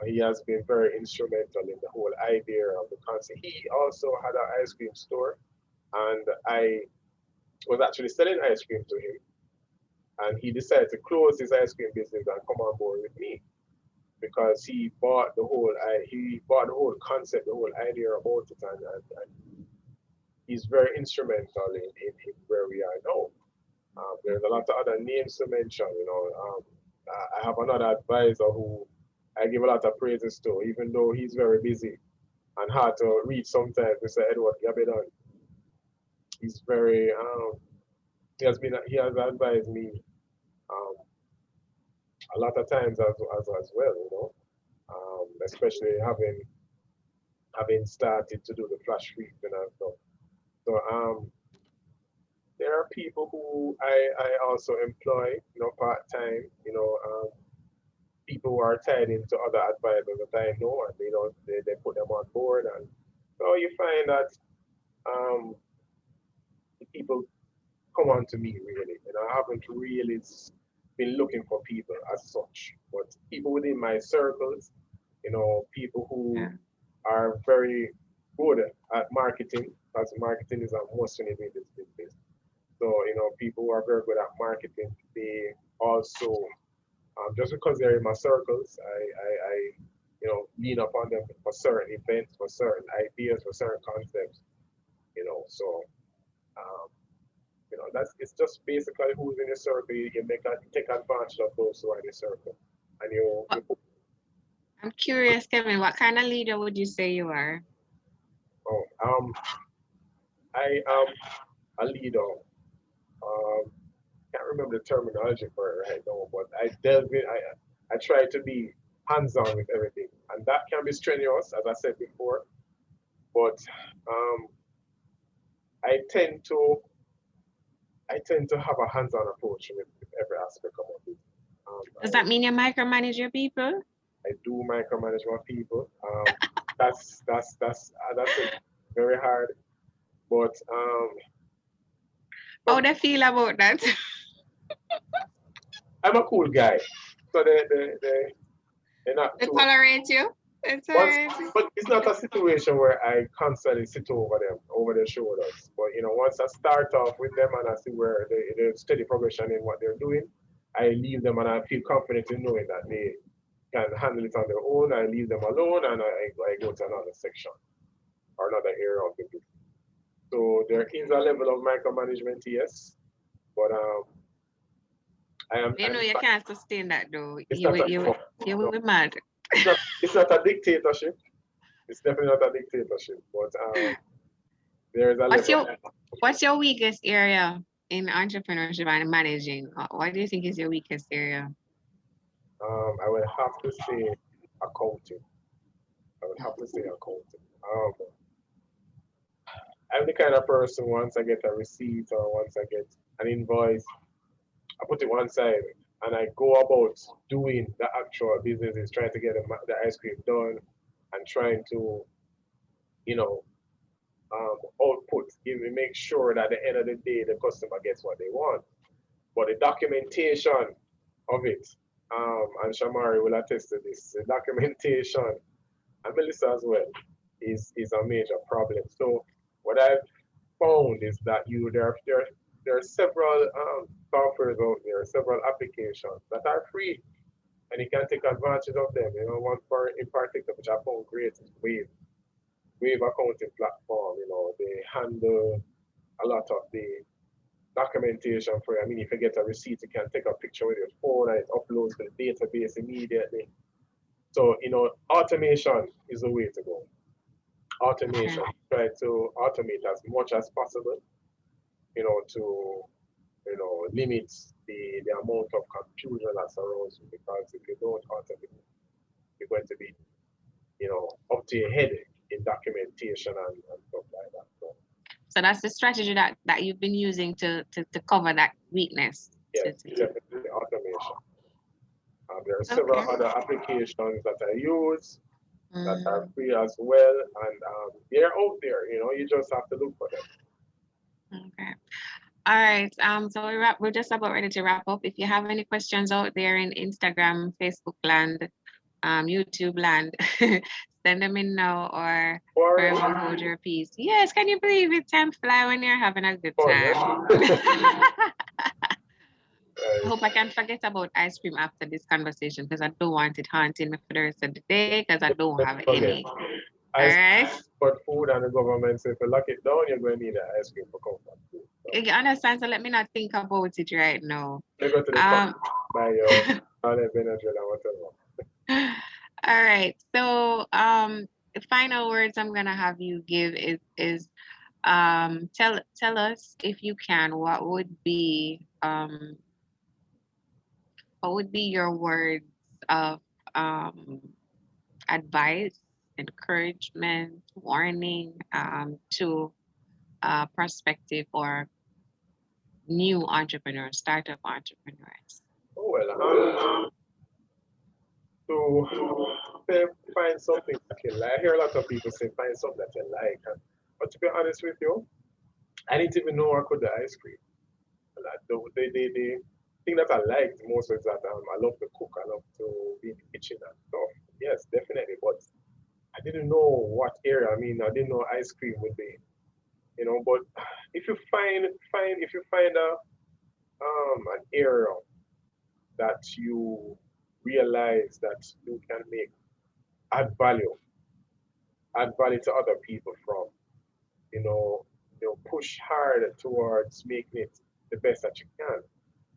He has been very instrumental in the whole idea of the concept. He also had an ice cream store, and I was actually selling ice cream to him, and he decided to close his ice cream business and come on board with me because he bought the whole concept, the whole idea about it, and he's very instrumental in where we are now. There's a lot of other names to mention. I have another advisor who I give a lot of praises to, even though he's very busy and hard to reach sometimes. Mr. Edward Gabedon, he's very he has advised me um, a lot of times as well. Especially having started to do the flash frequent and stuff. So there are people who I also employ, part time, people who are tied into other advisors that I know, and they put them on board, and so you find that the people come on to me really. I haven't really been looking for people as such, but people within my circles, people who Yeah. are very good at marketing, because marketing is a must in this business. So, people who are very good at marketing, they also, just because they're in my circles, I lean upon them for certain events, for certain ideas, for certain concepts, so, um, it's just basically who's in your circle. You take advantage of those who are in your circle. And What- I'm curious, Kevin, what kind of leader would you say you are? oh, I am a leader. Can't remember the terminology for it right now, but I delve in. I try to be hands-on with everything, and that can be strenuous, as I said before. But um, I tend to have a hands-on approach with every aspect of my business. Does that mean you micromanage your people? I do micromanage my people. That's very hard, but How they feel about that? I'm a cool guy, so they're not They too. tolerate you? They Once, tolerate you? but it's not a situation where I constantly sit over their shoulders. But once I start off with them and I see where there's steady progression in what they're doing, I leave them and I feel confident in knowing that they can handle it on their own. I leave them alone and I go to another section or another area of the business. So there is a level of micromanagement, yes, but You know you can't sustain that though. it's You not will a, you will be mad. it's not a dictatorship. It's definitely not a dictatorship, but there is a level. What's your weakest area in entrepreneurship and managing? What do you think is your weakest area? I would have to say accounting. I would have to say accounting. I'm the kind of person, once I get a receipt or once I get an invoice, I put it one side and I go about doing the actual business, is trying to get the ice cream done and trying to, you know, output, make sure that at the end of the day the customer gets what they want. But the documentation of it, and Shamari will attest to this, the documentation, and Melissa as well, is a major problem. So what I've found is that there are several softwares out there, several applications that are free, and you can take advantage of them. One in particular which I found great is Wave accounting platform. They handle a lot of the documentation for you. I mean, if you get a receipt, you can take a picture with your phone and it uploads to the database immediately. So, automation is the way to go. Automation, try to automate as much as possible, to, limit the amount of confusion that surrounds you, because if you don't automate, you're going to be, up to your head in documentation and stuff like that. So that's the strategy that you've been using to cover that weakness. Yes, definitely automation. There are several other applications that I use that are free as well, and they're out there. You just have to look for them. Okay. All right. So we're just about ready to wrap up. If you have any questions out there in Instagram, Facebook land, YouTube land, send them in now or forever hold your peace. Yes, can you believe it? Time fly when you're having a good time. I hope I can forget about ice cream after this conversation, because I don't want it haunting me for the rest of the day, because I don't have any. All right. But food and the government say if you lock it down, you're going to need an ice cream for comfort food. So. You understand? So let me not think about it right now. You go to the buy your Benadryl and whatever. All right. So the final words I'm gonna have you give is tell us, if you can, what would be your words of advice, encouragement, warning to prospective or new entrepreneurs, startup entrepreneurs? Oh well, to find something that you like. I hear a lot of people say find something that you like, but to be honest with you, I didn't even know I could do ice cream. the thing that I liked most is that I love to cook. I love to be in the kitchen and stuff. Yes, definitely. But I didn't know what area. I mean, I didn't know ice cream would be. But if you find an area that you realize that you can make add value, add value to other people from, you know, push hard towards making it the best that you can.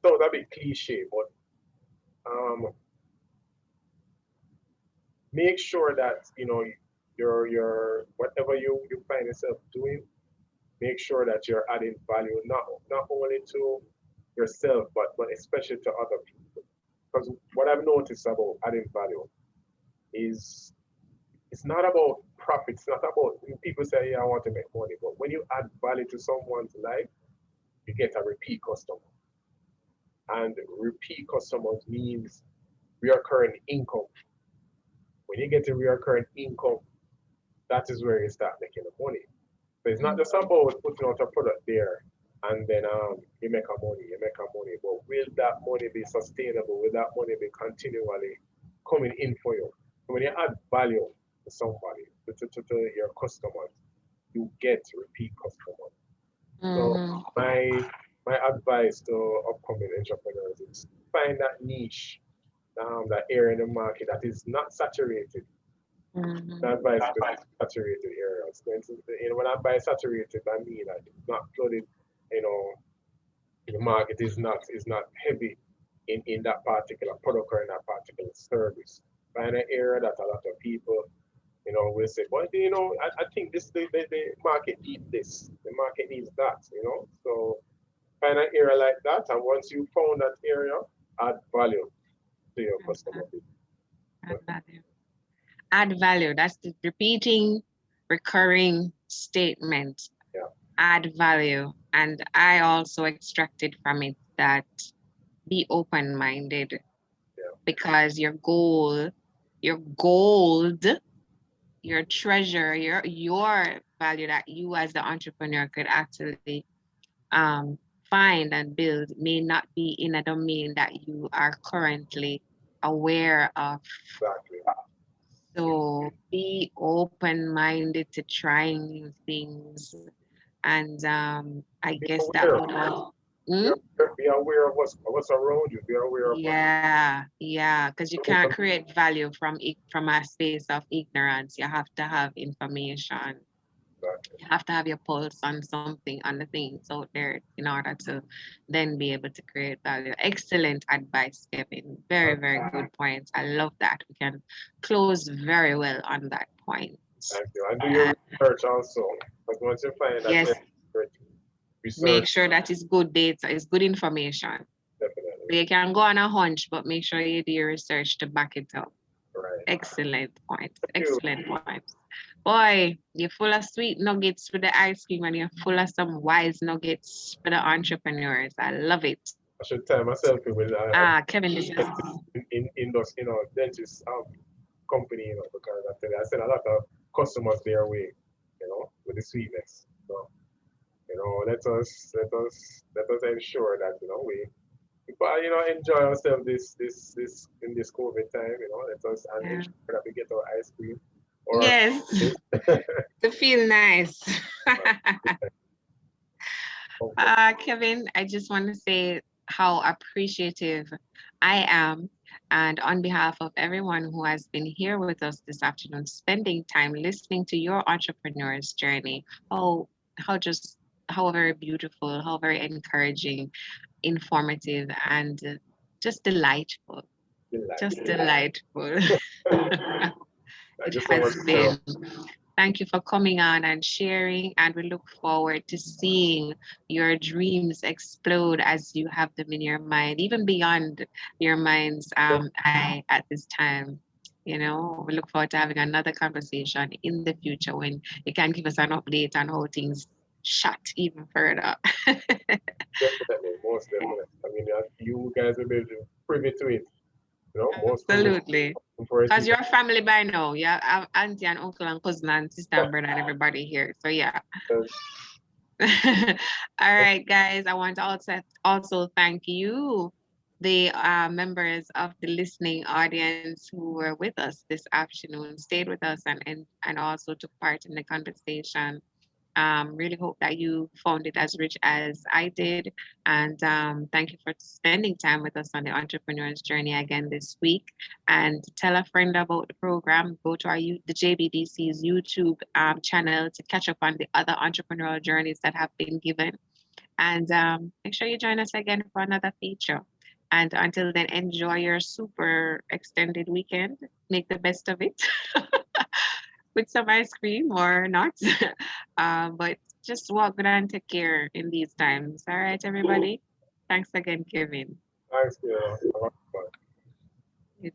So that'd be cliche, but make sure that your whatever you find yourself doing, make sure that you're adding value not only to yourself but especially to other people. Because what I've noticed about adding value is it's not about profit. It's not about people say, yeah, I want to make money, but when you add value to someone's life, you get a repeat customer. And repeat customers means recurring income. When you get a recurring income, that is where you start making the money. So it's not just about putting out a product there and then you make a money, but will that money be sustainable? Will that money be continually coming in for you? So when you add value to somebody, to your customers, you get repeat customers. So my advice to upcoming entrepreneurs is find that niche, that area in the market that is not saturated. That advice is saturated areas. When I buy saturated, I mean that it's not flooded. You know, the market is not heavy in that particular product or in that particular service. Find an area that a lot of people, will say, well, I think the market needs this, the market needs that, So find an area like that, and once you found that area, add value to your customer. Add value. Add value. That's the repeating, recurring statement. Yeah. Add value. And I also extracted from it that be open-minded, because your gold, your treasure, your value that you as the entrepreneur could actually find and build may not be in a domain that you are currently aware of. Exactly. So be open-minded to trying new things. And I guess that would all. Be aware of what's around you. Be aware of Yeah, because you can't create value from a space of ignorance. You have to have information. Exactly. You have to have your pulse on something, on the things out there, in order to then be able to create value. Excellent advice, Kevin. Very, very good points. I love that. We can close very well on that point. Thank you. And do your research also. Because once you find that, yes, research. Make sure that it's good data, it's good information. Definitely. So you can go on a hunch, but make sure you do your research to back it up. Right. Excellent points. Excellent points. Boy, you're full of sweet nuggets with the ice cream, and you're full of some wise nuggets for the entrepreneurs. I love it. I should tell myself with Kevin, this is in those dentist company, because I send a lot of customers their way, with the sweetness. So let us ensure that we enjoy ourselves this in this COVID time. Let us ensure that we get our ice cream. Yes, to feel nice. Kevin, I just want to say how appreciative I am, and on behalf of everyone who has been here with us this afternoon, spending time listening to your entrepreneur's journey, how very beautiful, how very encouraging, informative, and just delightful. Just delightful. It has been. Thank you for coming on and sharing, and we look forward to seeing your dreams explode as you have them in your mind, even beyond your mind's eye at this time. We look forward to having another conversation in the future when you can give us an update on how things shot even further. Definitely, most definitely. I mean, you guys will be privy to it. Absolutely. Because you're a family by now. You have auntie and uncle and cousin and sister and brother and everybody here. So yeah. All right, guys. I want to also thank you, the members of the listening audience who were with us this afternoon, stayed with us, and also took part in the conversation. Really hope that you found it as rich as I did. And thank you for spending time with us on the Entrepreneur's Journey again this week. And tell a friend about the program. Go to the JBDC's YouTube channel to catch up on the other entrepreneurial journeys that have been given. And make sure you join us again for another feature. And until then, enjoy your super extended weekend. Make the best of it. With some ice cream or not. But just walk good and take care in these times. All right, everybody. Thanks again, Kevin. Thanks, yeah. You